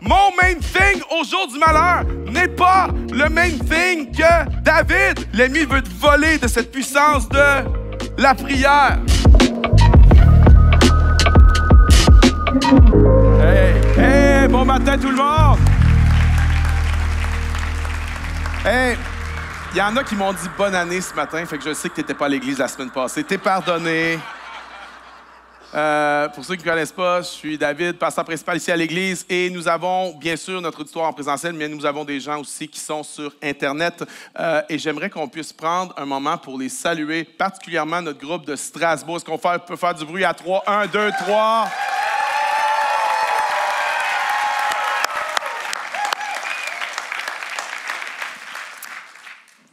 Mon main thing au jour du malheur n'est pas le main thing que David. L'ennemi veut te voler de cette puissance de la prière. Hey, bon matin tout le monde! Hey, il y en a qui m'ont dit bonne année ce matin, fait que je sais que tu n'étais pas à l'église la semaine passée. T'es pardonné. Pour ceux qui ne connaissent pas, je suis David, pasteur principal ici à l'église, et nous avons bien sûr notre auditoire en présentiel, mais nous avons des gens aussi qui sont sur Internet. Et j'aimerais qu'on puisse prendre un moment pour les saluer, particulièrement notre groupe de Strasbourg. Est-ce qu'on peut faire du bruit à 3? 1, 2, 3.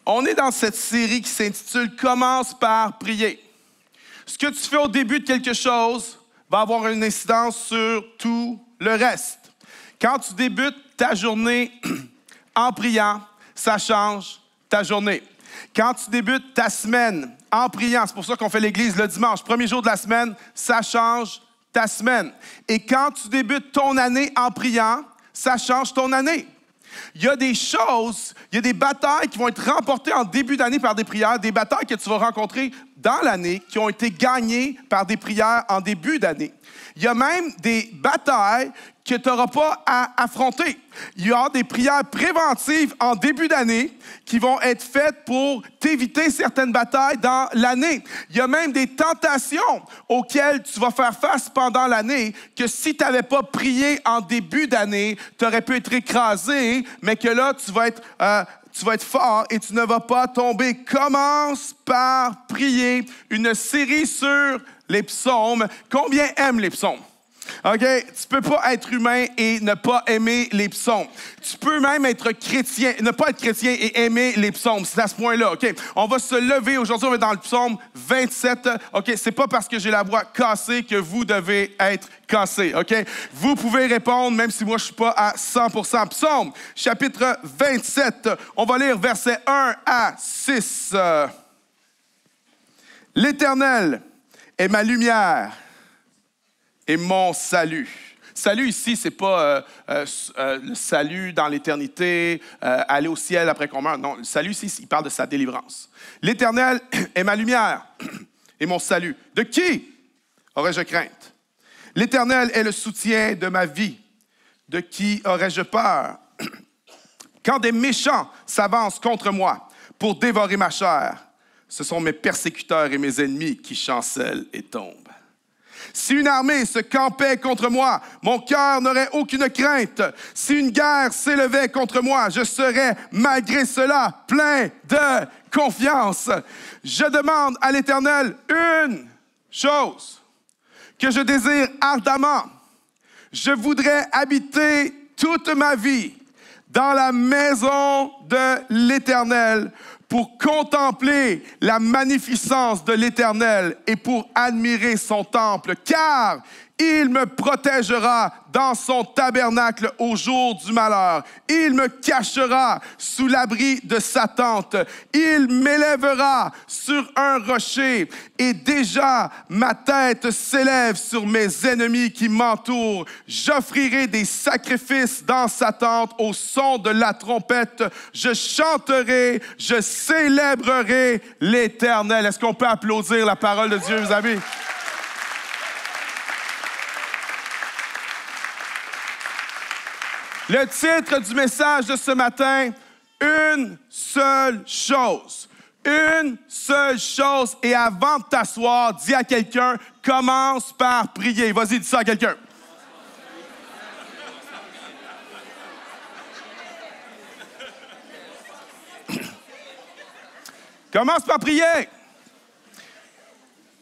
On est dans cette série qui s'intitule « Commence par prier ». Ce que tu fais au début de quelque chose va avoir une incidence sur tout le reste. Quand tu débutes ta journée en priant, ça change ta journée. Quand tu débutes ta semaine en priant, c'est pour ça qu'on fait l'église le dimanche, premier jour de la semaine, ça change ta semaine. Et quand tu débutes ton année en priant, ça change ton année. Il y a des choses, il y a des batailles qui vont être remportées en début d'année par des prières, des batailles que tu vas rencontrer dans l'année qui ont été gagnées par des prières en début d'année. Il y a même des batailles que tu n'auras pas à affronter. Il y aura des prières préventives en début d'année qui vont être faites pour t'éviter certaines batailles dans l'année. Il y a même des tentations auxquelles tu vas faire face pendant l'année que si tu n'avais pas prié en début d'année, tu aurais pu être écrasé, mais que là, tu vas être fort et tu ne vas pas tomber. Commence par prier. Une série sur les psaumes. Combien aiment les psaumes? OK? Tu peux pas être humain et ne pas aimer les psaumes. Tu peux même être chrétien, ne pas être chrétien et aimer les psaumes. C'est à ce point-là, OK? On va se lever. Aujourd'hui, on va dans le psaume 27. OK? C'est pas parce que j'ai la voix cassée que vous devez être cassé, OK? Vous pouvez répondre, même si moi, je suis pas à 100%. Psaume, chapitre 27. On va lire versets 1 à 6. L'Éternel est ma lumière et mon salut. Salut ici, c'est pas le salut dans l'éternité, aller au ciel après qu'on meurt. Non, le salut ici, il parle de sa délivrance. L'Éternel est ma lumière et mon salut. De qui aurais-je crainte? L'Éternel est le soutien de ma vie. De qui aurais-je peur? Quand des méchants s'avancent contre moi pour dévorer ma chair, ce sont mes persécuteurs et mes ennemis qui chancellent et tombent. Si une armée se campait contre moi, mon cœur n'aurait aucune crainte. Si une guerre s'élevait contre moi, je serais malgré cela plein de confiance. Je demande à l'Éternel une chose que je désire ardemment. Je voudrais habiter toute ma vie dans la maison de l'Éternel pour contempler la magnificence de l'Éternel et pour admirer son temple, car il me protégera dans son tabernacle au jour du malheur. Il me cachera sous l'abri de sa tente. Il m'élèvera sur un rocher. Et déjà, ma tête s'élève sur mes ennemis qui m'entourent. J'offrirai des sacrifices dans sa tente au son de la trompette. Je chanterai, je célébrerai l'Éternel. Est-ce qu'on peut applaudir la parole de Dieu, vous avez? Le titre du message de ce matin, une seule chose. Une seule chose. Et avant de t'asseoir, dis à quelqu'un, commence par prier. Vas-y, dis ça à quelqu'un. Commence par prier.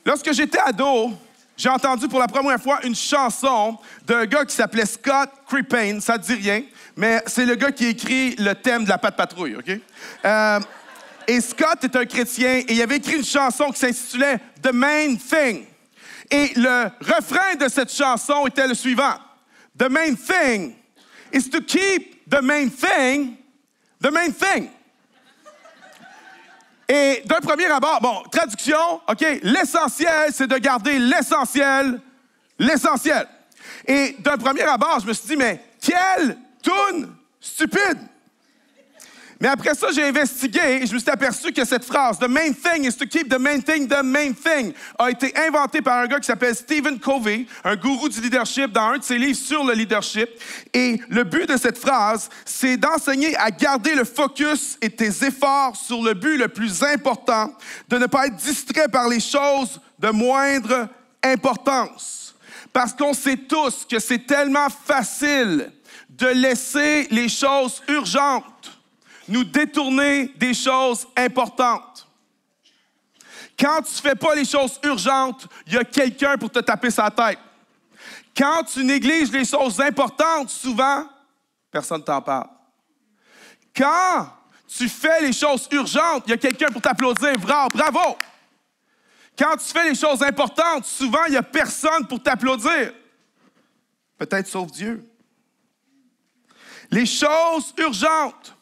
Lorsque j'étais ado, j'ai entendu pour la première fois une chanson d'un gars qui s'appelait Scott Cripane. Ça ne dit rien, mais c'est le gars qui écrit le thème de la Patte Patrouille, OK? Et Scott est un chrétien et il avait écrit une chanson qui s'intitulait « The Main Thing ». Et le refrain de cette chanson était le suivant. « The main thing is to keep the main thing the main thing ». Et d'un premier abord, bon, traduction, OK, l'essentiel, c'est de garder l'essentiel, l'essentiel. Et d'un premier abord, je me suis dit, mais Quelle toune stupide! Mais après ça, j'ai investigué et je me suis aperçu que cette phrase, « The main thing is to keep the main thing the main thing », a été inventée par un gars qui s'appelle Stephen Covey, un gourou du leadership, dans un de ses livres sur le leadership. Et le but de cette phrase, c'est d'enseigner à garder le focus et tes efforts sur le but le plus important, de ne pas être distrait par les choses de moindre importance. Parce qu'on sait tous que c'est tellement facile de laisser les choses urgentes nous détourner des choses importantes. Quand tu ne fais pas les choses urgentes, il y a quelqu'un pour te taper sa tête. Quand tu négliges les choses importantes, souvent, personne ne t'en parle. Quand tu fais les choses urgentes, il y a quelqu'un pour t'applaudir. Bravo! Quand tu fais les choses importantes, souvent, il n'y a personne pour t'applaudir. Peut-être sauf Dieu. Les choses urgentes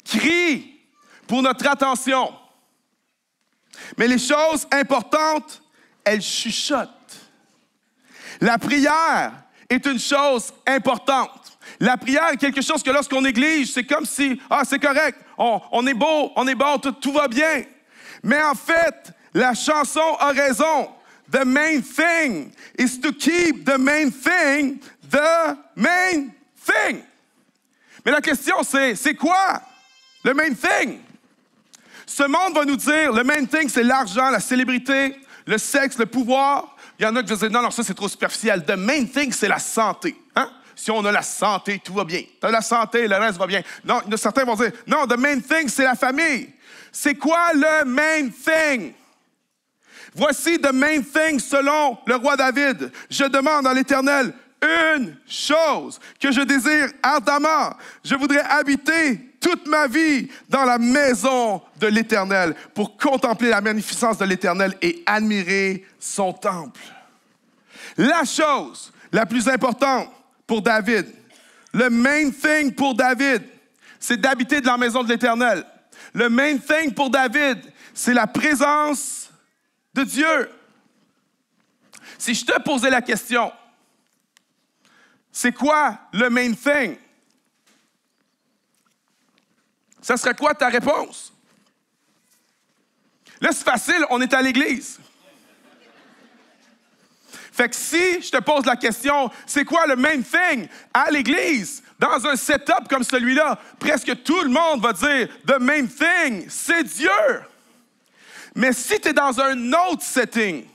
crient pour notre attention. Mais les choses importantes, elles chuchotent. La prière est une chose importante. La prière est quelque chose que lorsqu'on néglige, c'est comme si, c'est correct, on est beau, on est bon, tout va bien. Mais en fait, la chanson a raison. The main thing is to keep the main thing the main thing. Mais la question, c'est quoi le main thing? Ce monde va nous dire, le main thing, c'est l'argent, la célébrité, le sexe, le pouvoir. Il y en a qui vont dire, non, ça, c'est trop superficiel. The main thing, c'est la santé. Hein? Si on a la santé, tout va bien. Tu as la santé, le reste va bien. Non, certains vont dire, non, the main thing, c'est la famille. C'est quoi le main thing? Voici the main thing selon le roi David. Je demande à l'Éternel une chose que je désire ardemment. Je voudrais habiter toute ma vie dans la maison de l'Éternel pour contempler la magnificence de l'Éternel et admirer son temple. La chose la plus importante pour David, le main thing pour David, c'est d'habiter dans la maison de l'Éternel. Le main thing pour David, c'est la présence de Dieu. Si je te posais la question, c'est quoi le main thing? Ça serait quoi ta réponse? Là, c'est facile, on est à l'église. Fait que si je te pose la question, c'est quoi le main thing à l'église? Dans un setup comme celui-là, presque tout le monde va dire « The main thing, c'est Dieu ». Mais si tu es dans un autre setting,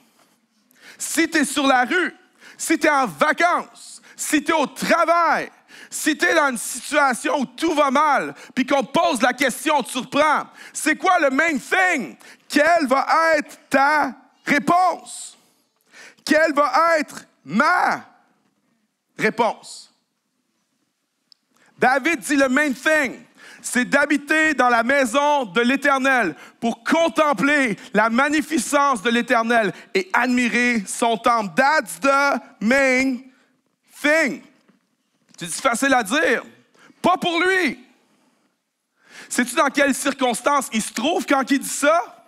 si tu es sur la rue, si tu es en vacances, si tu es au travail, si tu es dans une situation où tout va mal, puis qu'on te pose la question, tu te surprends, c'est quoi le main thing? Quelle va être ta réponse? Quelle va être ma réponse? David dit le main thing, c'est d'habiter dans la maison de l'Éternel pour contempler la magnificence de l'Éternel et admirer son temple. That's the main thing. C'est facile à dire. Pas pour lui. Sais-tu dans quelles circonstances il se trouve quand il dit ça?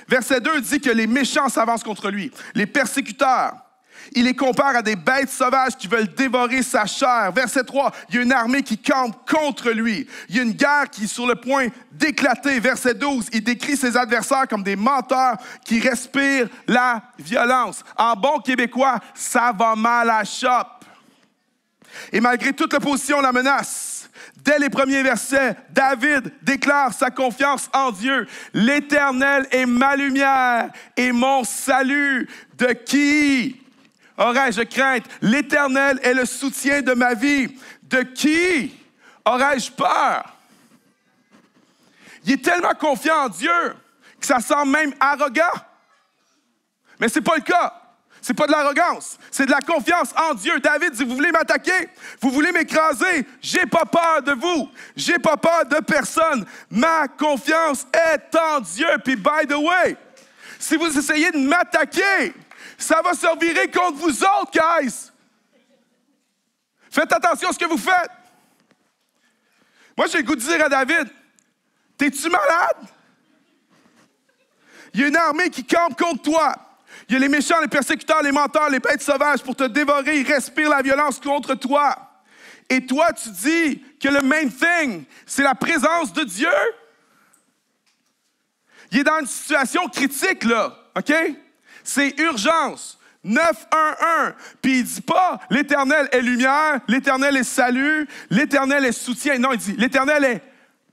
Verset 2 dit que les méchants s'avancent contre lui, les persécuteurs. Il les compare à des bêtes sauvages qui veulent dévorer sa chair. Verset 3, il y a une armée qui campe contre lui. Il y a une guerre qui est sur le point d'éclater. Verset 12, il décrit ses adversaires comme des menteurs qui respirent la violence. En bon québécois, ça va mal à la chope. Et malgré toute l'opposition, la menace, dès les premiers versets, David déclare sa confiance en Dieu. L'Éternel est ma lumière et mon salut. De qui aurais-je crainte? L'Éternel est le soutien de ma vie. De qui aurais-je peur? Il est tellement confiant en Dieu que ça semble même arrogant. Mais ce n'est pas le cas. Ce n'est pas de l'arrogance, c'est de la confiance en Dieu. David dit, vous voulez m'attaquer? Vous voulez m'écraser? J'ai pas peur de vous. J'ai pas peur de personne. Ma confiance est en Dieu. Puis, by the way, si vous essayez de m'attaquer, ça va se virer contre vous autres, guys. Faites attention à ce que vous faites. Moi, j'ai le goût de dire à David, t'es-tu malade? Il y a une armée qui campe contre toi. Il y a les méchants, les persécuteurs, les menteurs, les bêtes sauvages pour te dévorer. Ils respirent la violence contre toi. Et toi, tu dis que le main thing, c'est la présence de Dieu. Il est dans une situation critique, là, OK? C'est urgence. 9-1-1. Puis il ne dit pas « l'Éternel est lumière, l'Éternel est salut, l'Éternel est soutien ». Non, il dit « l'Éternel est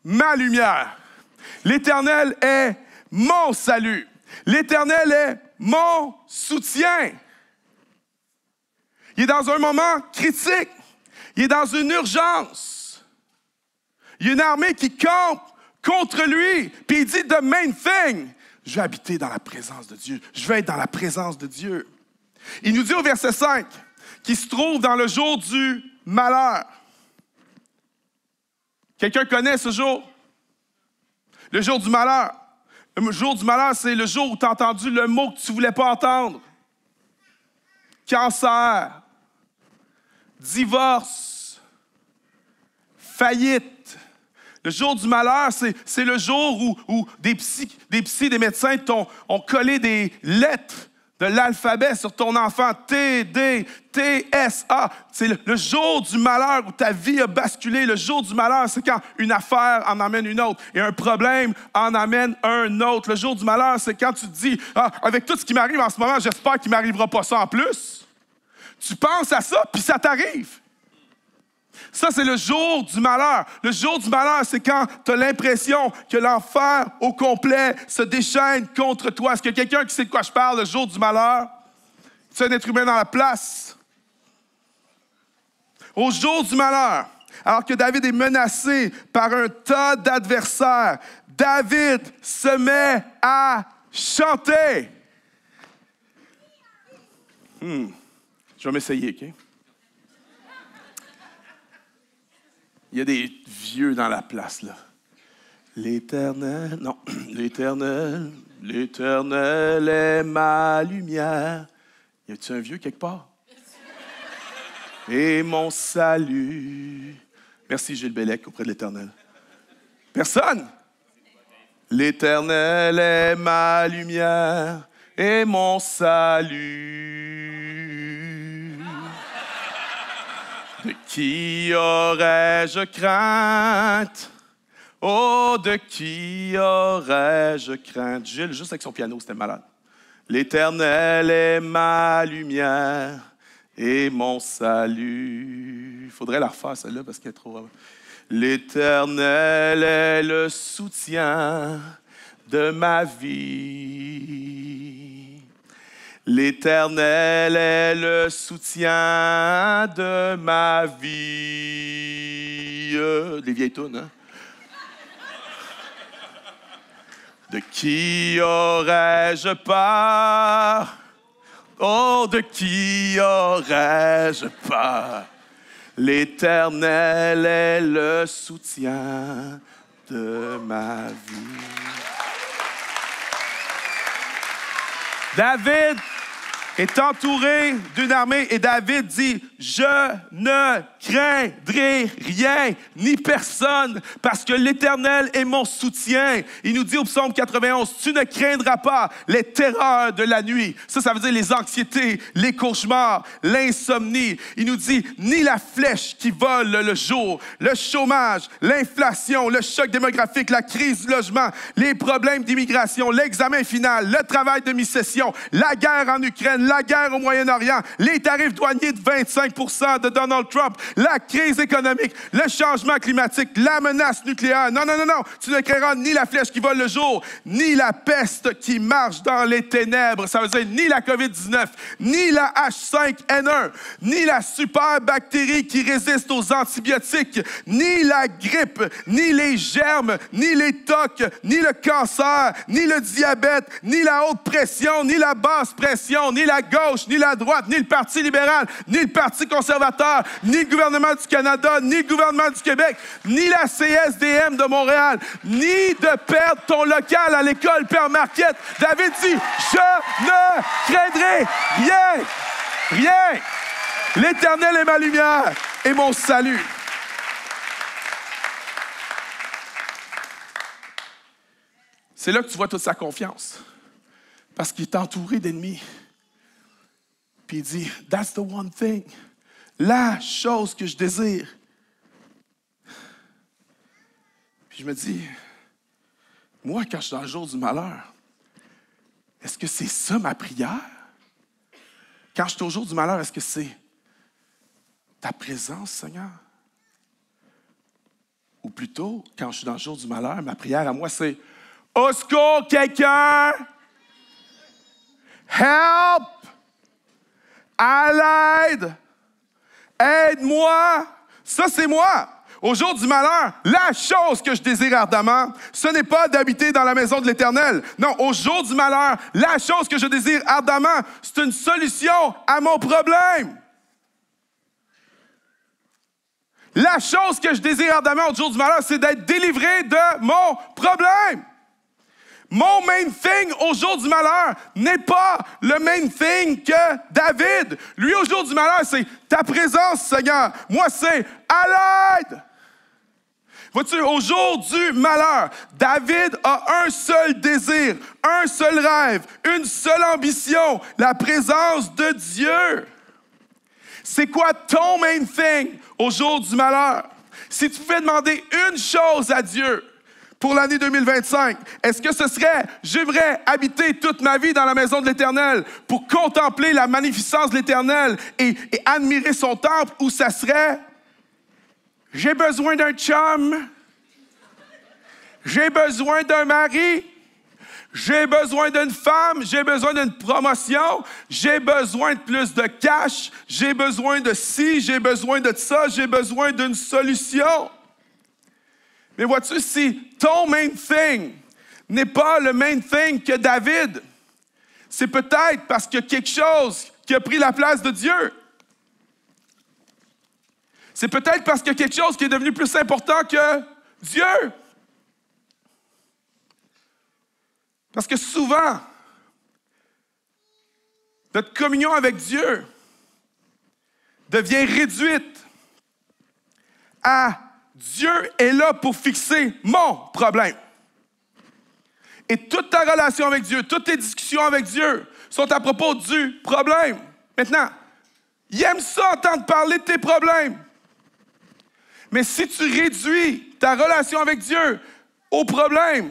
ma lumière. L'Éternel est mon salut. L'Éternel est mon soutien. » Il est dans un moment critique. Il est dans une urgence. Il y a une armée qui campe contre lui. Puis il dit « the main thing ». Je vais habiter dans la présence de Dieu. Je vais être dans la présence de Dieu. Il nous dit au verset 5 qu'il se trouve dans le jour du malheur. Quelqu'un connaît ce jour? Le jour du malheur. Le jour du malheur, c'est le jour où tu as entendu le mot que tu ne voulais pas entendre. Cancer, divorce, faillite. Le jour du malheur, c'est le jour où des médecins ont collé des lettres de l'alphabet sur ton enfant. T, D, T, S, A. C'est le jour du malheur où ta vie a basculé. Le jour du malheur, c'est quand une affaire en amène une autre et un problème en amène un autre. Le jour du malheur, c'est quand tu te dis « Ah, avec tout ce qui m'arrive en ce moment, j'espère qu'il ne m'arrivera pas ça en plus. » Tu penses à ça, puis ça t'arrive. Ça, c'est le jour du malheur. Le jour du malheur, c'est quand tu as l'impression que l'enfer au complet se déchaîne contre toi. Est-ce qu'il y a quelqu'un qui sait de quoi je parle, le jour du malheur? Tu es un être humain dans la place. Au jour du malheur, alors que David est menacé par un tas d'adversaires, David se met à chanter. Je vais m'essayer, OK? Il y a des vieux dans la place, là. L'Éternel est ma lumière. Y a-t-il un vieux quelque part? Et mon salut. Merci, Gilles Bellec, auprès de l'Éternel. Personne? L'Éternel est ma lumière et mon salut. De qui aurais-je crainte? Oh, de qui aurais-je crainte? Gilles, juste avec son piano, c'était malade. L'Éternel est ma lumière et mon salut. Il faudrait la refaire, celle-là, parce qu'elle est trop... L'Éternel est le soutien de ma vie. L'Éternel est le soutien de ma vie. Les vieilles tounes, hein? De qui aurais-je peur? Oh, de qui aurais-je peur? L'Éternel est le soutien de ma vie. David est entouré d'une armée et David dit « Je ne craindrai rien ni personne parce que l'Éternel est mon soutien. » Il nous dit au psaume 91 « Tu ne craindras pas les terreurs de la nuit. » Ça veut dire les anxiétés, les cauchemars, l'insomnie. Il nous dit « Ni la flèche qui vole le jour, le chômage, l'inflation, le choc démographique, la crise du logement, les problèmes d'immigration, l'examen final, le travail de mi-session, la guerre en Ukraine, la guerre au Moyen-Orient, les tarifs douaniers de 25% de Donald Trump, la crise économique, le changement climatique, la menace nucléaire. Non, tu ne craindras ni la flèche qui vole le jour, ni la peste qui marche dans les ténèbres. Ça veut dire ni la COVID-19, ni la H5N1, ni la super bactérie qui résiste aux antibiotiques, ni la grippe, ni les germes, ni les tocs, ni le cancer, ni le diabète, ni la haute pression, ni la basse pression, ni la gauche, ni la droite, ni le Parti libéral, ni le Parti conservateur, ni le gouvernement du Canada, ni le gouvernement du Québec, ni la CSDM de Montréal, ni de perdre ton local à l'école Père Marquette. David dit, je ne craindrai rien, rien. L'Éternel est ma lumière et mon salut. C'est là que tu vois toute sa confiance. Parce qu'il est entouré d'ennemis. Puis il dit, that's the one thing. La chose que je désire, Puis je me dis, moi, quand je suis dans le jour du malheur, est-ce que c'est ça ma prière? Quand je suis au jour du malheur, est-ce que c'est ta présence, Seigneur? Ou plutôt, quand je suis dans le jour du malheur, ma prière à moi, c'est « Au secours, quelqu'un! Help! À l'aide! Aide-moi! » Ça, c'est moi. Au jour du malheur, la chose que je désire ardemment, ce n'est pas d'habiter dans la maison de l'Éternel. Non, au jour du malheur, la chose que je désire ardemment, c'est une solution à mon problème. La chose que je désire ardemment au jour du malheur, c'est d'être délivré de mon problème. Mon main thing au jour du malheur n'est pas le main thing que David. Lui, au jour du malheur, c'est ta présence, Seigneur. Moi, c'est à l'aide. Vois-tu, au jour du malheur, David a un seul désir, un seul rêve, une seule ambition, la présence de Dieu. C'est quoi ton main thing au jour du malheur? Si tu pouvais demander une chose à Dieu pour l'année 2025, est-ce que ce serait « J'aimerais habiter toute ma vie dans la maison de l'Éternel pour contempler la magnificence de l'Éternel et admirer son temple » ou ça serait « J'ai besoin d'un chum, j'ai besoin d'un mari, j'ai besoin d'une femme, j'ai besoin d'une promotion, j'ai besoin de plus de cash, j'ai besoin de ci, j'ai besoin de ça, j'ai besoin d'une solution. » Mais vois-tu, si ton main thing n'est pas le main thing que David, c'est peut-être parce qu'il y a quelque chose qui a pris la place de Dieu. C'est peut-être parce qu'il y a quelque chose qui est devenu plus important que Dieu. Parce que souvent, notre communion avec Dieu devient réduite à Dieu est là pour fixer mon problème. Et toute ta relation avec Dieu, toutes tes discussions avec Dieu sont à propos du problème. Maintenant, il aime ça entendre parler de tes problèmes. Mais si tu réduis ta relation avec Dieu au problème,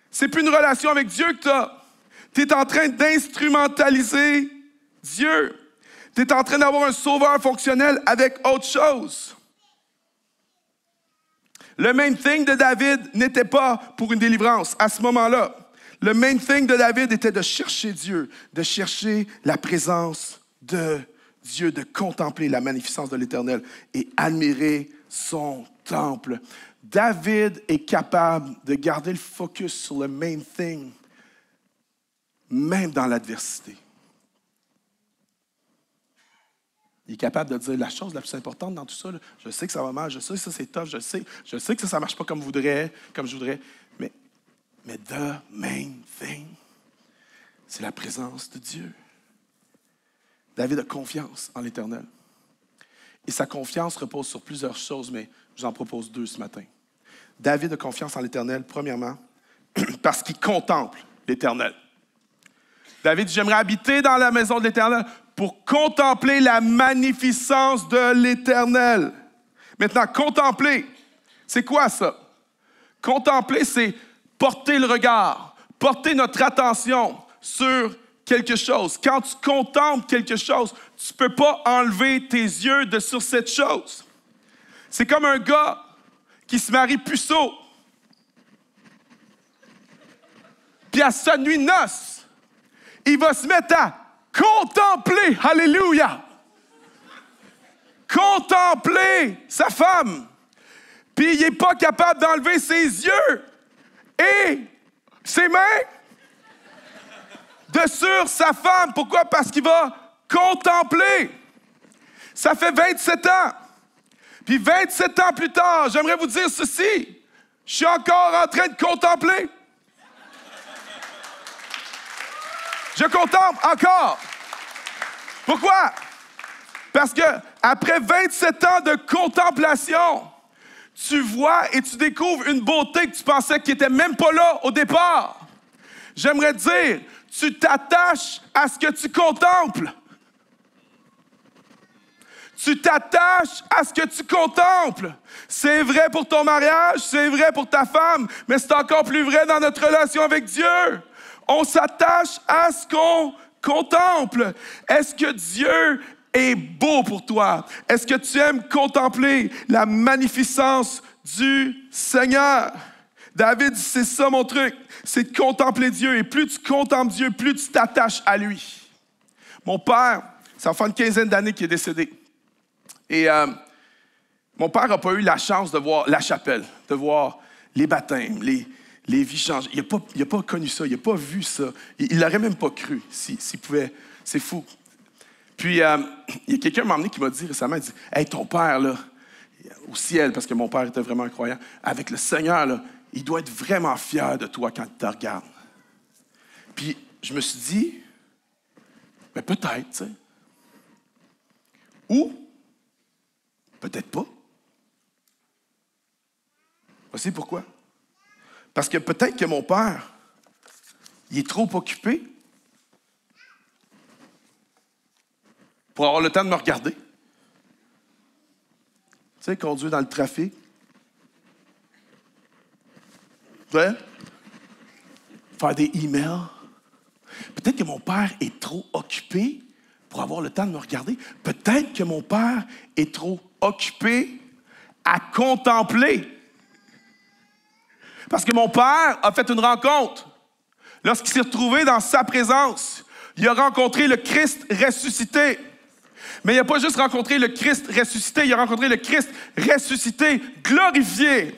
c'est plus une relation avec Dieu que tu as. Tu es en train d'instrumentaliser Dieu. Tu es en train d'avoir un sauveur fonctionnel avec autre chose. Le main thing de David n'était pas pour une délivrance à ce moment-là. Le main thing de David était de chercher Dieu, de chercher la présence de Dieu, de contempler la magnificence de l'Éternel et admirer son temple. David est capable de garder le focus sur le main thing, même dans l'adversité. Il est capable de dire la chose la plus importante dans tout ça. Là, je sais que ça va mal, je sais que ça c'est tough, je sais que ça ne marche pas comme je voudrais, mais the main thing, c'est la présence de Dieu. David a confiance en l'Éternel. Et sa confiance repose sur plusieurs choses, mais j'en propose 2 ce matin. David a confiance en l'Éternel, premièrement, parce qu'il contemple l'Éternel. David dit, j'aimerais habiter dans la maison de l'Éternel pour contempler la magnificence de l'Éternel. Maintenant, contempler, c'est quoi ça? Contempler, c'est porter le regard, porter notre attention sur quelque chose. Quand tu contemples quelque chose, tu ne peux pas enlever tes yeux de sur cette chose. C'est comme un gars qui se marie puceau. Puis à sa nuit de noces, il va se mettre à contempler, alléluia, contempler sa femme. Puis il n'est pas capable d'enlever ses yeux et ses mains de sur sa femme. Pourquoi? Parce qu'il va contempler. Ça fait 27 ans. Puis 27 ans plus tard, j'aimerais vous dire ceci. Je suis encore en train de contempler. Je contemple encore. Pourquoi? Parce que après 27 ans de contemplation, tu vois et tu découvres une beauté que tu pensais qui n'était même pas là au départ. J'aimerais dire, tu t'attaches à ce que tu contemples. Tu t'attaches à ce que tu contemples. C'est vrai pour ton mariage, c'est vrai pour ta femme, mais c'est encore plus vrai dans notre relation avec Dieu. On s'attache à ce qu'on contemple. Est-ce que Dieu est beau pour toi? Est-ce que tu aimes contempler la magnificence du Seigneur? David dit, c'est ça mon truc, c'est de contempler Dieu. Et plus tu contemples Dieu, plus tu t'attaches à lui. Mon père, ça fait une quinzaine d'années qu'il est décédé. Et mon père n'a pas eu la chance de voir la chapelle, de voir les baptêmes, les vies changées. Il n'a pas connu ça, il n'a pas vu ça. Il n'aurait même pas cru s'il pouvait. C'est fou. Puis, il y a quelqu'un qui m'a emmené qui m'a dit récemment, il dit, « Hey, ton père, là, au ciel, parce que mon père était vraiment un croyant, avec le Seigneur, là, il doit être vraiment fier de toi quand il te regarde. » Puis, je me suis dit, ben peut-être, tu sais. Ou, peut-être pas. Voici pourquoi. Parce que peut-être que mon père, il est trop occupé pour avoir le temps de me regarder. Tu sais, conduire dans le trafic. Ouais. Faire des emails. Peut-être que mon père est trop occupé pour avoir le temps de me regarder. Peut-être que mon père est trop occupé à contempler. Parce que mon père a fait une rencontre. Lorsqu'il s'est retrouvé dans sa présence, il a rencontré le Christ ressuscité. Mais il n'a pas juste rencontré le Christ ressuscité, il a rencontré le Christ ressuscité, glorifié.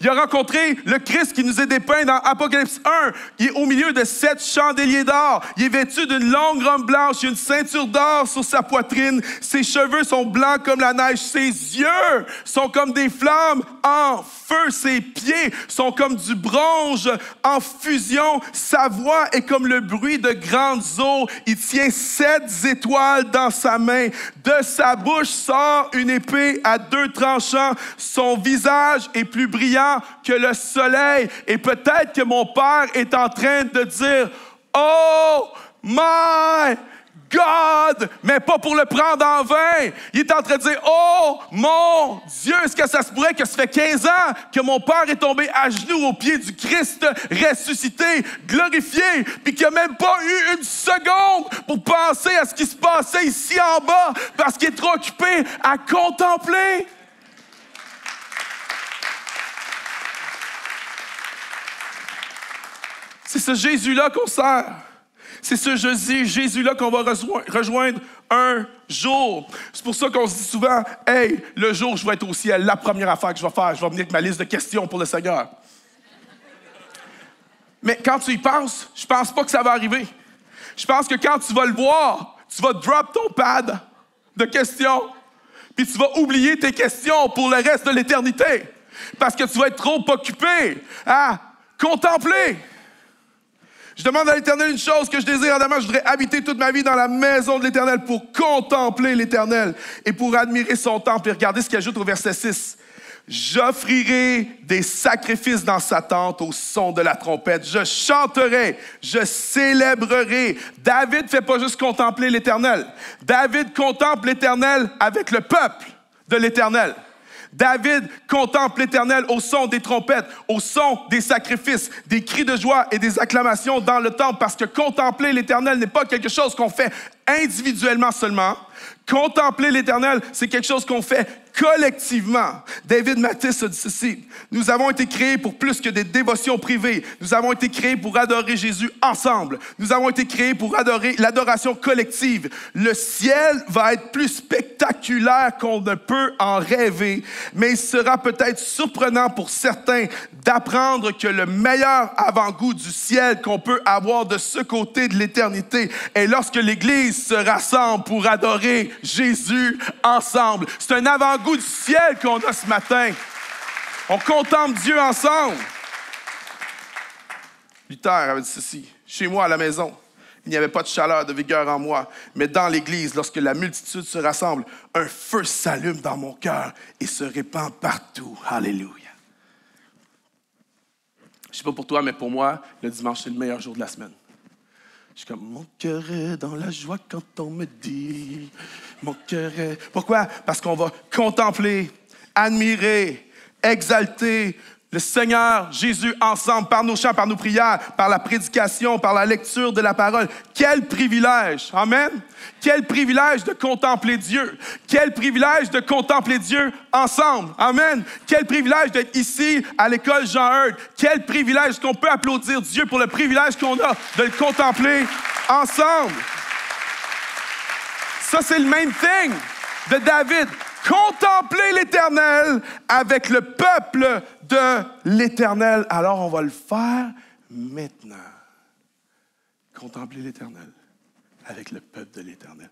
Il a rencontré le Christ qui nous est dépeint dans Apocalypse 1. Il est au milieu de 7 chandeliers d'or. Il est vêtu d'une longue robe blanche. Il y a une ceinture d'or sur sa poitrine. Ses cheveux sont blancs comme la neige. Ses yeux sont comme des flammes en feu. Ses pieds sont comme du bronze en fusion. Sa voix est comme le bruit de grandes eaux. Il tient 7 étoiles dans sa main. De sa bouche sort une épée à 2 tranchants. Son visage est plus brillant que le soleil. Et peut-être que mon père est en train de dire « Oh my God! » Mais pas pour le prendre en vain. Il est en train de dire « Oh mon Dieu! » Est-ce que ça se pourrait que ça fait 15 ans que mon père est tombé à genoux aux pieds du Christ ressuscité, glorifié, puis qu'il n'a même pas eu une seconde pour penser à ce qui se passait ici en bas parce qu'il est trop occupé à contempler? C'est ce Jésus-là qu'on sert. C'est ce Jésus-là qu'on va rejoindre un jour. C'est pour ça qu'on se dit souvent, « Hey, le jour où je vais être au ciel, la première affaire que je vais faire, je vais venir avec ma liste de questions pour le Seigneur. » Mais quand tu y penses, je pense pas que ça va arriver. Je pense que quand tu vas le voir, tu vas drop ton pad de questions, puis tu vas oublier tes questions pour le reste de l'éternité. Parce que tu vas être trop occupé à contempler. Je demande à l'Éternel une chose que je désire ardemment. Je voudrais habiter toute ma vie dans la maison de l'Éternel pour contempler l'Éternel et pour admirer son temple. Et regardez ce qu'il ajoute au verset 6. J'offrirai des sacrifices dans sa tente au son de la trompette. Je chanterai, je célébrerai. David ne fait pas juste contempler l'Éternel. David contemple l'Éternel avec le peuple de l'Éternel. David contemple l'Éternel au son des trompettes, au son des sacrifices, des cris de joie et des acclamations dans le temple, parce que contempler l'Éternel n'est pas quelque chose qu'on fait individuellement seulement. Contempler l'Éternel, c'est quelque chose qu'on fait collectivement. David Mathis a dit ceci: nous avons été créés pour plus que des dévotions privées. Nous avons été créés pour adorer Jésus ensemble. Nous avons été créés pour adorer l'adoration collective. Le ciel va être plus spectaculaire qu'on ne peut en rêver, mais il sera peut-être surprenant pour certains d'apprendre que le meilleur avant-goût du ciel qu'on peut avoir de ce côté de l'éternité est lorsque l'Église se rassemble pour adorer Jésus ensemble. C'est un avant-goût du ciel qu'on a ce matin. On contemple Dieu ensemble. Luther avait dit ceci: chez moi à la maison, il n'y avait pas de chaleur, de vigueur en moi, mais dans l'Église, lorsque la multitude se rassemble, un feu s'allume dans mon cœur et se répand partout. Alléluia. Je ne sais pas pour toi, mais pour moi, le dimanche, c'est le meilleur jour de la semaine. Je suis comme, mon cœur est dans la joie quand on me dit, mon cœur est... Pourquoi? Parce qu'on va contempler, admirer, exalter le Seigneur Jésus ensemble, par nos chants, par nos prières, par la prédication, par la lecture de la parole. Quel privilège! Amen! Quel privilège de contempler Dieu! Quel privilège de contempler Dieu ensemble! Amen! Quel privilège d'être ici à l'école Jean-Eudes! Quel privilège qu'on peut applaudir Dieu pour le privilège qu'on a de le contempler ensemble! Ça, c'est le main thing de David. Contempler l'Éternel avec le peuple de l'Éternel. Alors, on va le faire maintenant. Contempler l'Éternel avec le peuple de l'Éternel.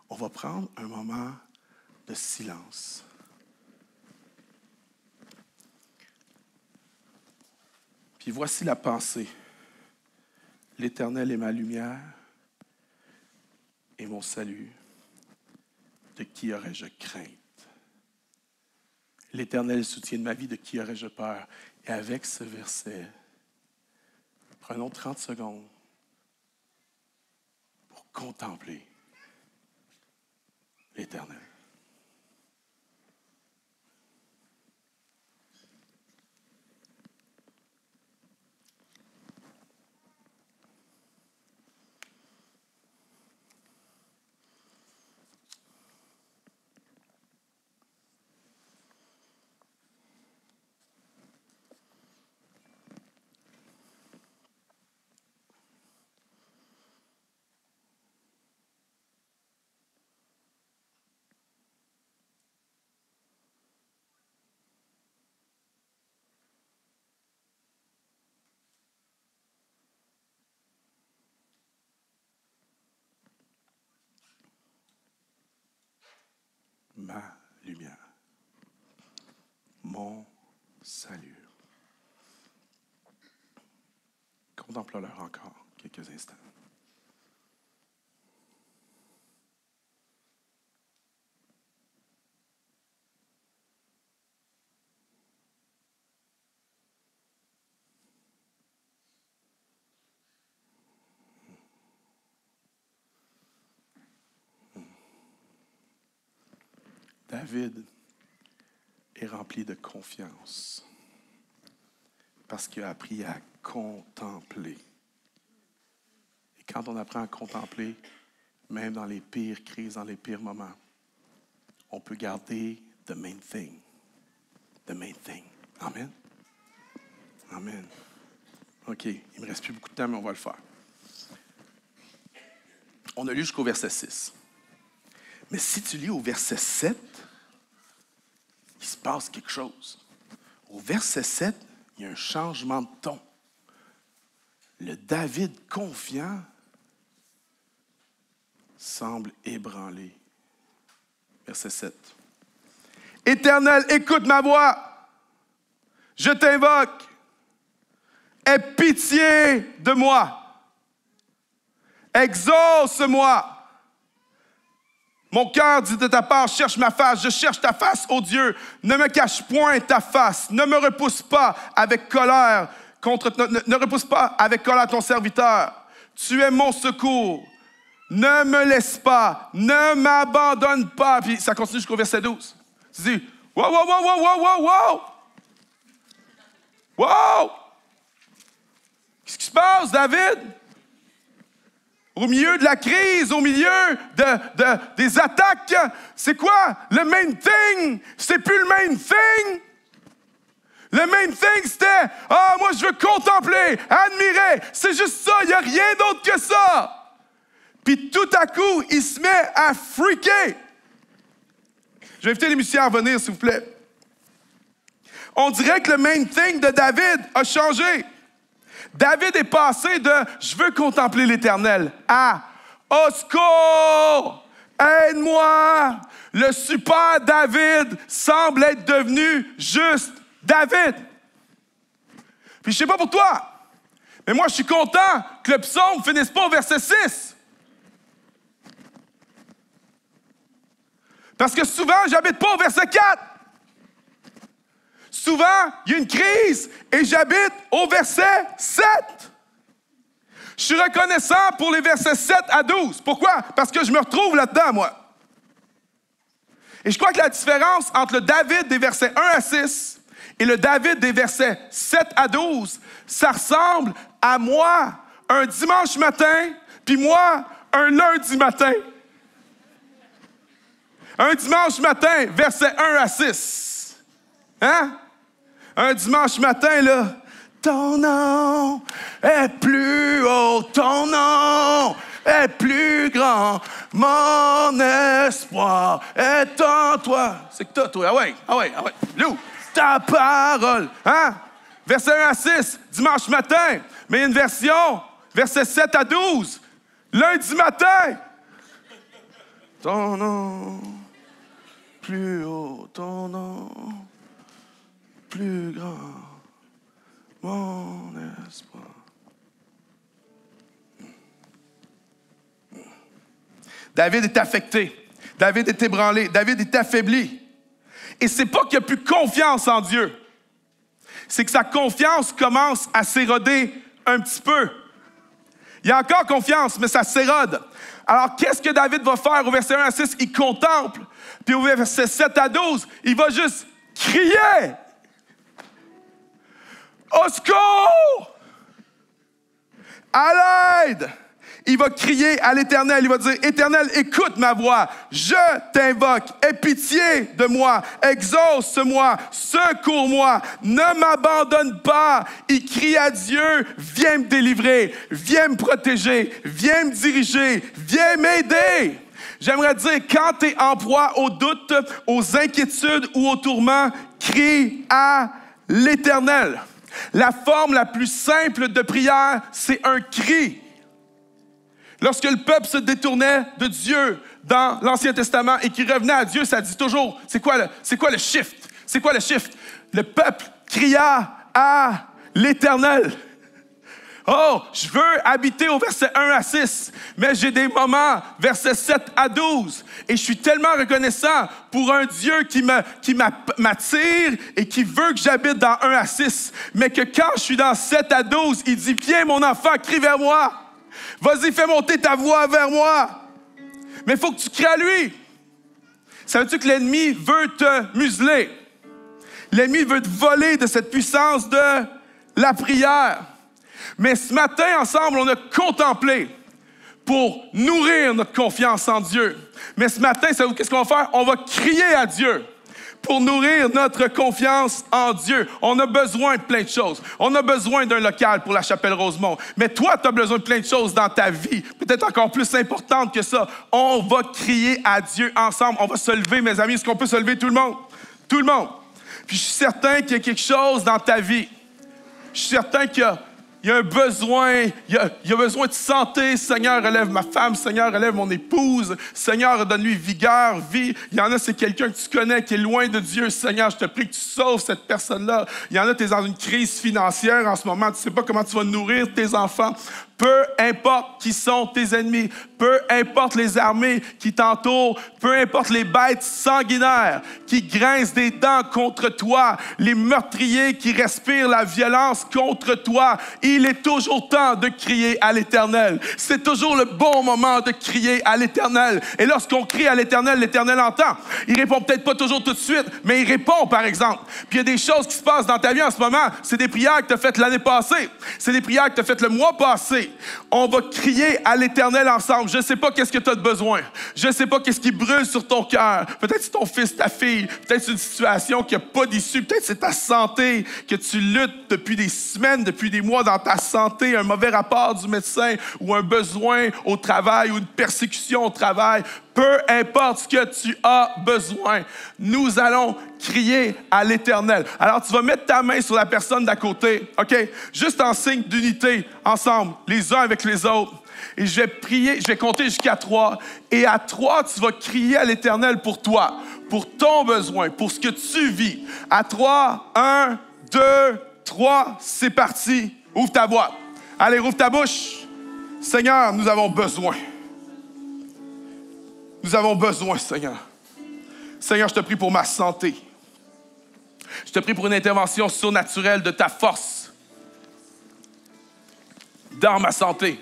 On va prendre un moment de silence. Puis voici la pensée. L'Éternel est ma lumière et mon salut. De qui aurais-je crainte? L'Éternel soutient de ma vie, de qui aurais-je peur? Et avec ce verset, prenons 30 secondes pour contempler l'Éternel. Ma lumière, mon salut. Contemple-leur encore quelques instants. David est rempli de confiance parce qu'il a appris à contempler. Et quand on apprend à contempler, même dans les pires crises, dans les pires moments, on peut garder the main thing. The main thing. Amen. Amen. OK, il ne me reste plus beaucoup de temps, mais on va le faire. On a lu jusqu'au verset 6. Mais si tu lis au verset 7, il se passe quelque chose. Au verset 7, il y a un changement de ton. Le David confiant semble ébranlé. Verset 7. Éternel, écoute ma voix. Je t'invoque. Aie pitié de moi. Exauce-moi. Mon cœur dit de ta part, cherche ma face, je cherche ta face, ô Dieu. Ne me cache point ta face, ne me repousse pas avec colère ne repousse pas avec colère ton serviteur. Tu es mon secours. Ne me laisse pas, ne m'abandonne pas. Puis ça continue jusqu'au verset 12. Tu dis, wow, wow, wow, wow, wow, wow, wow. Wow! Qu'est-ce qui se passe, David? Au milieu de la crise, au milieu des attaques, c'est quoi? Le main thing, c'est plus le main thing. Le main thing, c'était, moi je veux contempler, admirer. C'est juste ça, il n'y a rien d'autre que ça. Puis tout à coup, il se met à freaker. Je vais inviter les musiciens à venir, s'il vous plaît. On dirait que le main thing de David a changé. David est passé de « je veux contempler l'Éternel » à « au secours, aide-moi ». Le super David semble être devenu juste David. Puis je sais pas pour toi, mais moi je suis content que le psaume ne finisse pas au verset 6. Parce que souvent, j'habite pas au verset 4. Souvent, il y a une crise et j'habite au verset 7. Je suis reconnaissant pour les versets 7 à 12. Pourquoi? Parce que je me retrouve là-dedans, moi. Et je crois que la différence entre le David des versets 1 à 6 et le David des versets 7 à 12, ça ressemble à moi un dimanche matin, puis moi un lundi matin. Un dimanche matin, versets 1 à 6. Hein? Un dimanche matin, là, ton nom est plus haut, ton nom est plus grand, mon espoir est en toi. C'est que toi, ah ouais. Lou, ta parole, hein? Verset 1 à 6, dimanche matin, mais une version, verset 7 à 12, lundi matin. Ton nom plus haut, ton nom plus grand, mon espoir. David est affecté. David est ébranlé. David est affaibli. Et c'est pas qu'il n'a plus confiance en Dieu. C'est que sa confiance commence à s'éroder un petit peu. Il a encore confiance, mais ça s'érode. Alors, qu'est-ce que David va faire au verset 1 à 6? Il contemple. Puis au verset 7 à 12, il va juste crier. Au secours! À l'aide! Il va crier à l'Éternel. Il va dire, Éternel, écoute ma voix. Je t'invoque. Aie pitié de moi. Exauce-moi. Secours-moi. Ne m'abandonne pas. Il crie à Dieu. Viens me délivrer. Viens me protéger. Viens me diriger. Viens m'aider. J'aimerais dire, quand tu es en proie aux doutes, aux inquiétudes ou aux tourments, crie à l'Éternel. La forme la plus simple de prière, c'est un cri. Lorsque le peuple se détournait de Dieu dans l'Ancien Testament et qu'il revenait à Dieu, ça dit toujours, c'est quoi le shift? C'est quoi le shift? Le peuple cria à l'Éternel. Oh, je veux habiter au verset 1 à 6, mais j'ai des moments, verset 7 à 12, et je suis tellement reconnaissant pour un Dieu qui m'attire et qui veut que j'habite dans 1 à 6, mais que quand je suis dans 7 à 12, il dit, viens mon enfant, crie vers moi. Vas-y, fais monter ta voix vers moi. Mais il faut que tu cries à lui. Ça veut dire que l'ennemi veut te museler. L'ennemi veut te voler de cette puissance de la prière. Mais ce matin, ensemble, on a contemplé pour nourrir notre confiance en Dieu. Mais ce matin, savez-vous qu'est-ce qu'on va faire? On va crier à Dieu pour nourrir notre confiance en Dieu. On a besoin de plein de choses. On a besoin d'un local pour la chapelle Rosemont. Mais toi, tu as besoin de plein de choses dans ta vie, peut-être encore plus importantes que ça. On va crier à Dieu ensemble. On va se lever, mes amis. Est-ce qu'on peut se lever, tout le monde? Tout le monde. Puis je suis certain qu'il y a quelque chose dans ta vie. Je suis certain qu'il y a un besoin, il y a besoin de santé. Seigneur, relève ma femme. Seigneur, relève mon épouse. Seigneur, donne-lui vigueur, vie. Il y en a, c'est quelqu'un que tu connais qui est loin de Dieu. Seigneur, je te prie que tu sauves cette personne-là. Il y en a, tu es dans une crise financière en ce moment. Tu ne sais pas comment tu vas nourrir tes enfants. Peu importe qui sont tes ennemis, peu importe les armées qui t'entourent, peu importe les bêtes sanguinaires qui grincent des dents contre toi, les meurtriers qui respirent la violence contre toi, il est toujours temps de crier à l'Éternel. C'est toujours le bon moment de crier à l'Éternel. Et lorsqu'on crie à l'Éternel, l'Éternel entend. Il répond peut-être pas toujours tout de suite, mais il répond, par exemple. Puis il y a des choses qui se passent dans ta vie en ce moment. C'est des prières que tu as faites l'année passée. C'est des prières que tu as faites le mois passé. On va crier à l'Éternel ensemble. Je ne sais pas qu'est-ce que tu as de besoin. Je ne sais pas qu'est-ce qui brûle sur ton cœur. Peut-être c'est ton fils, ta fille. Peut-être c'est une situation qui n'a pas d'issue. Peut-être c'est ta santé, que tu luttes depuis des semaines, depuis des mois dans ta santé, un mauvais rapport du médecin ou un besoin au travail ou une persécution au travail. Peu importe ce que tu as besoin, nous allons crier à l'Éternel. Alors, tu vas mettre ta main sur la personne d'à côté, OK? Juste en signe d'unité, ensemble, les uns avec les autres. Et je vais prier, je vais compter jusqu'à 3. Et à 3, tu vas crier à l'Éternel pour toi, pour ton besoin, pour ce que tu vis. À 3, 1, 2, 3, c'est parti. Ouvre ta voix. Allez, ouvre ta bouche. Seigneur, nous avons besoin. Nous avons besoin, Seigneur. Seigneur, je te prie pour ma santé. Je te prie pour une intervention surnaturelle de ta force dans ma santé.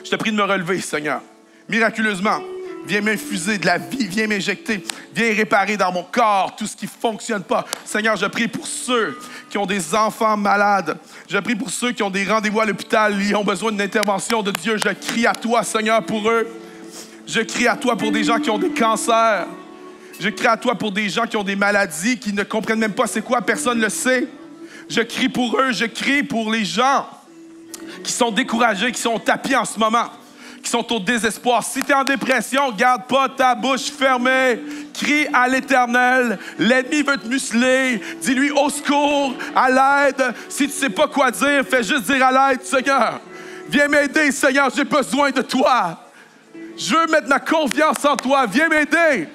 Je te prie de me relever, Seigneur, miraculeusement. Viens m'infuser de la vie, viens m'injecter, viens réparer dans mon corps tout ce qui ne fonctionne pas. Seigneur, je prie pour ceux qui ont des enfants malades. Je prie pour ceux qui ont des rendez-vous à l'hôpital, ils ont besoin d'une intervention de Dieu. Je crie à toi, Seigneur, pour eux. Je crie à toi pour des gens qui ont des cancers. Je crie à toi pour des gens qui ont des maladies, qui ne comprennent même pas c'est quoi, personne ne le sait. Je crie pour eux, je crie pour les gens qui sont découragés, qui sont au tapis en ce moment, qui sont au désespoir. Si tu es en dépression, garde pas ta bouche fermée. Crie à l'Éternel. L'ennemi veut te museler. Dis-lui au secours, à l'aide. Si tu ne sais pas quoi dire, fais juste dire à l'aide, Seigneur. Viens m'aider, Seigneur, j'ai besoin de toi. Je veux mettre ma confiance en toi. Viens m'aider.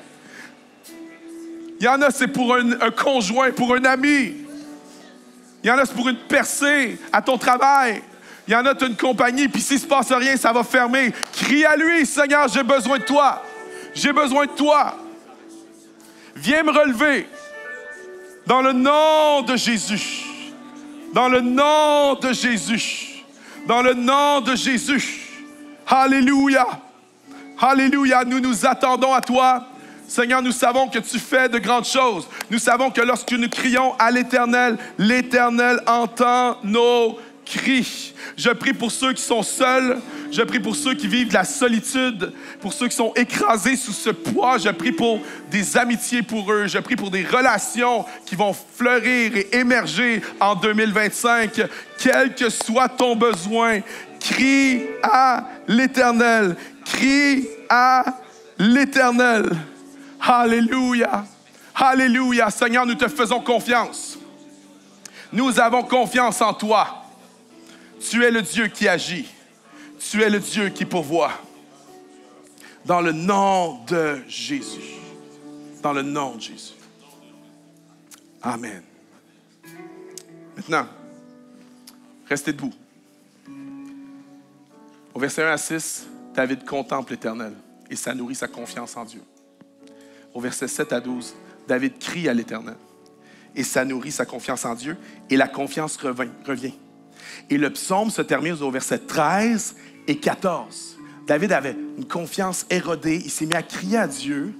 Il y en a, c'est pour un conjoint, pour un ami. Il y en a, c'est pour une percée à ton travail. Il y en a, tu as une compagnie, puis s'il ne se passe rien, ça va fermer. Crie à lui, Seigneur, j'ai besoin de toi. J'ai besoin de toi. Viens me relever. Dans le nom de Jésus. Dans le nom de Jésus. Dans le nom de Jésus. Alléluia. Alléluia. Nous nous attendons à toi. Seigneur, nous savons que tu fais de grandes choses. Nous savons que lorsque nous crions à l'Éternel, l'Éternel entend nos cris. Je prie pour ceux qui sont seuls. Je prie pour ceux qui vivent de la solitude, pour ceux qui sont écrasés sous ce poids. Je prie pour des amitiés pour eux. Je prie pour des relations qui vont fleurir et émerger en 2025. Quel que soit ton besoin, crie à l'Éternel. Crie à l'Éternel. Alléluia. Alléluia. Seigneur, nous te faisons confiance. Nous avons confiance en toi. Tu es le Dieu qui agit. Tu es le Dieu qui pourvoit. Dans le nom de Jésus. Dans le nom de Jésus. Amen. Maintenant, restez debout. Au verset 1 à 6, David contemple l'Éternel et ça nourrit sa confiance en Dieu. Au verset 7 à 12, David crie à l'Éternel et ça nourrit sa confiance en Dieu et la confiance revient. Et le psaume se termine au verset 13 et 14. David avait une confiance érodée, il s'est mis à crier à Dieu.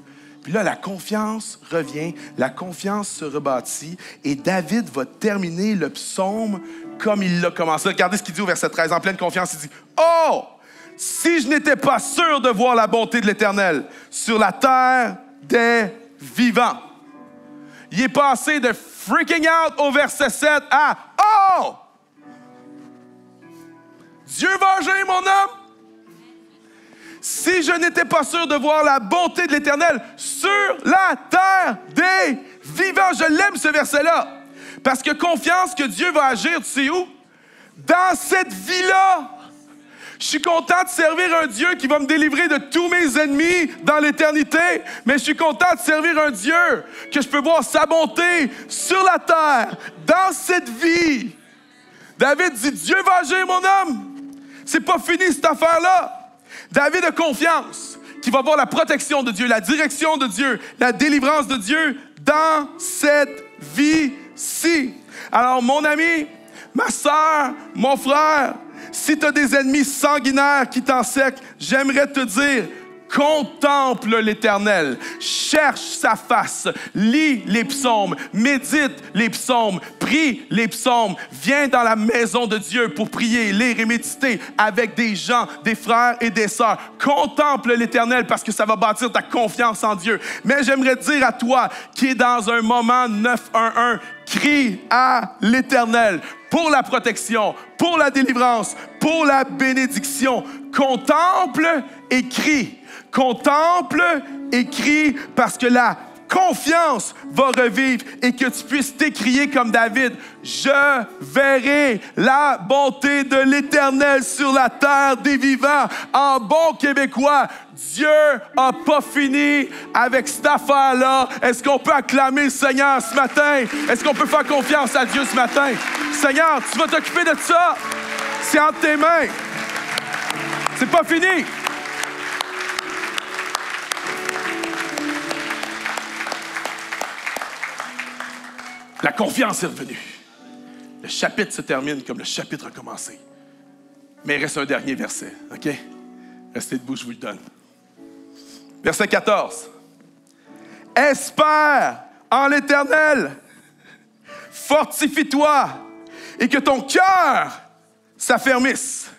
Puis là, la confiance revient, la confiance se rebâtit et David va terminer le psaume comme il l'a commencé. Regardez ce qu'il dit au verset 13, en pleine confiance, il dit « Oh, si je n'étais pas sûr de voir la bonté de l'Éternel sur la terre des vivants. » Il est passé de freaking out au verset 7 à « Oh! Dieu va agir, mon homme! Si je n'étais pas sûr de voir la bonté de l'Éternel sur la terre des vivants. » Je l'aime, ce verset-là. Parce que confiance que Dieu va agir, tu sais où? Dans cette vie-là. Je suis content de servir un Dieu qui va me délivrer de tous mes ennemis dans l'éternité. Mais je suis content de servir un Dieu que je peux voir sa bonté sur la terre, dans cette vie. David dit, Dieu va agir, mon homme. C'est pas fini, cette affaire-là. David a confiance qu'il va voir la protection de Dieu, la direction de Dieu, la délivrance de Dieu dans cette vie-ci. Alors, mon ami, ma sœur, mon frère, si tu as des ennemis sanguinaires qui t'encerclent, j'aimerais te dire, contemple l'Éternel, cherche sa face, lis les psaumes, médite les psaumes, prie les psaumes, viens dans la maison de Dieu pour prier, lire et méditer avec des gens, des frères et des sœurs. Contemple l'Éternel parce que ça va bâtir ta confiance en Dieu. Mais j'aimerais dire à toi qui est dans un moment 911, crie à l'Éternel pour la protection, pour la délivrance, pour la bénédiction. Contemple et crie. Contemple et crie parce que la confiance va revivre et que tu puisses t'écrier comme David. Je verrai la bonté de l'Éternel sur la terre des vivants. En bon québécois, Dieu n'a pas fini avec cette affaire-là. Est-ce qu'on peut acclamer le Seigneur ce matin? Est-ce qu'on peut faire confiance à Dieu ce matin? Seigneur, tu vas t'occuper de ça. C'est entre tes mains. C'est pas fini. La confiance est revenue. Le chapitre se termine comme le chapitre a commencé. Mais il reste un dernier verset, OK? Restez debout, je vous le donne. Verset 14. Espère en l'Éternel, fortifie-toi et que ton cœur s'affermisse.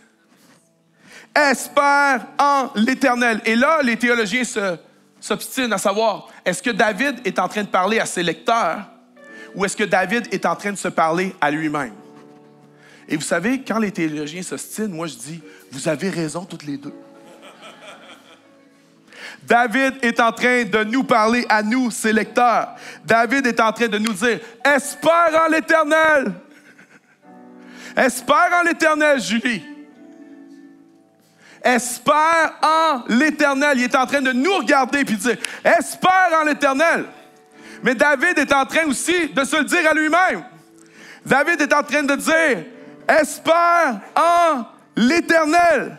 Espère en l'Éternel. Et là, les théologiens s'obstinent à savoir, est-ce que David est en train de parler à ses lecteurs ou est-ce que David est en train de se parler à lui-même? Et vous savez, quand les théologiens s'obstinent, moi je dis, vous avez raison toutes les deux. David est en train de nous parler à nous, ses lecteurs. David est en train de nous dire, espère en l'Éternel. Espère en l'Éternel, Julie. Espère en l'Éternel. Il est en train de nous regarder et de dire, espère en l'Éternel. Mais David est en train aussi de se le dire à lui-même. David est en train de dire, espère en l'Éternel.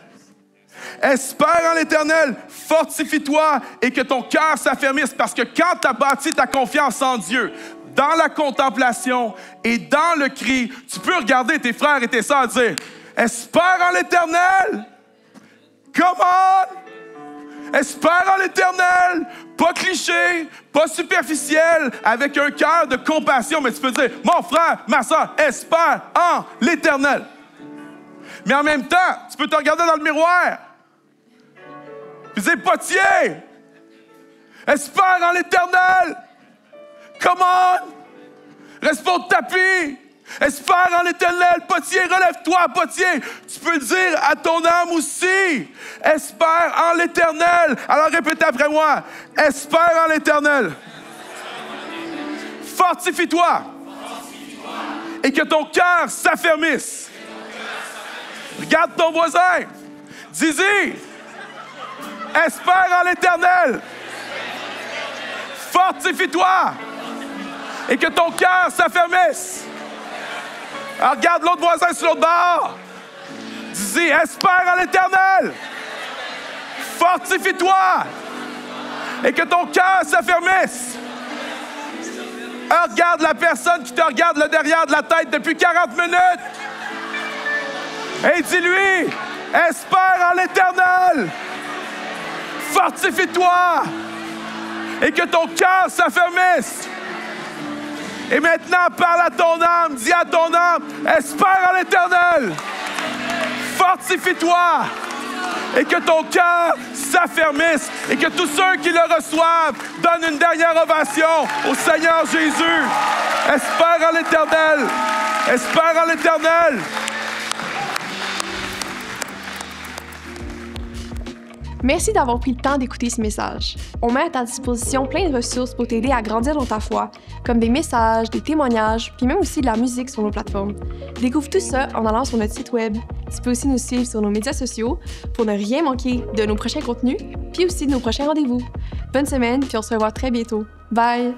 Espère en l'Éternel, fortifie-toi et que ton cœur s'affermisse. Parce que quand tu as bâti ta confiance en Dieu, dans la contemplation et dans le cri, tu peux regarder tes frères et tes sœurs et dire, espère en l'Éternel. Come on! Espère en l'Éternel. Pas cliché, pas superficiel, avec un cœur de compassion, mais tu peux dire, mon frère, ma sœur, espère en l'Éternel. Mais en même temps, tu peux te regarder dans le miroir. Puis dire, potier, espère en l'Éternel. Come on! Reste pas au tapis. Espère en l'Éternel. Potier, relève-toi, potier. Tu peux le dire à ton âme aussi. Espère en l'Éternel. Alors répétez après moi. Espère en l'Éternel. Fortifie-toi. Et que ton cœur s'affermisse. Regarde ton voisin. Dis-y. Espère en l'Éternel. Fortifie-toi. Et que ton cœur s'affermisse. Alors regarde l'autre voisin sur l'autre bord. Dis-y, espère en l'Éternel. Fortifie-toi. Et que ton cœur s'affermisse. Alors regarde la personne qui te regarde le derrière de la tête depuis 40 minutes. Et dis-lui, espère en l'Éternel. Fortifie-toi. Et que ton cœur s'affermisse. Et maintenant, parle à ton âme, dis à ton âme, espère en l'Éternel. Fortifie-toi. Et que ton cœur s'affermisse. Et que tous ceux qui le reçoivent donnent une dernière ovation au Seigneur Jésus. Espère en l'Éternel. Espère en l'Éternel. Merci d'avoir pris le temps d'écouter ce message. On met à ta disposition plein de ressources pour t'aider à grandir dans ta foi, comme des messages, des témoignages, puis même aussi de la musique sur nos plateformes. Découvre tout ça en allant sur notre site web. Tu peux aussi nous suivre sur nos médias sociaux pour ne rien manquer de nos prochains contenus, puis aussi de nos prochains rendez-vous. Bonne semaine, puis on se revoit très bientôt. Bye!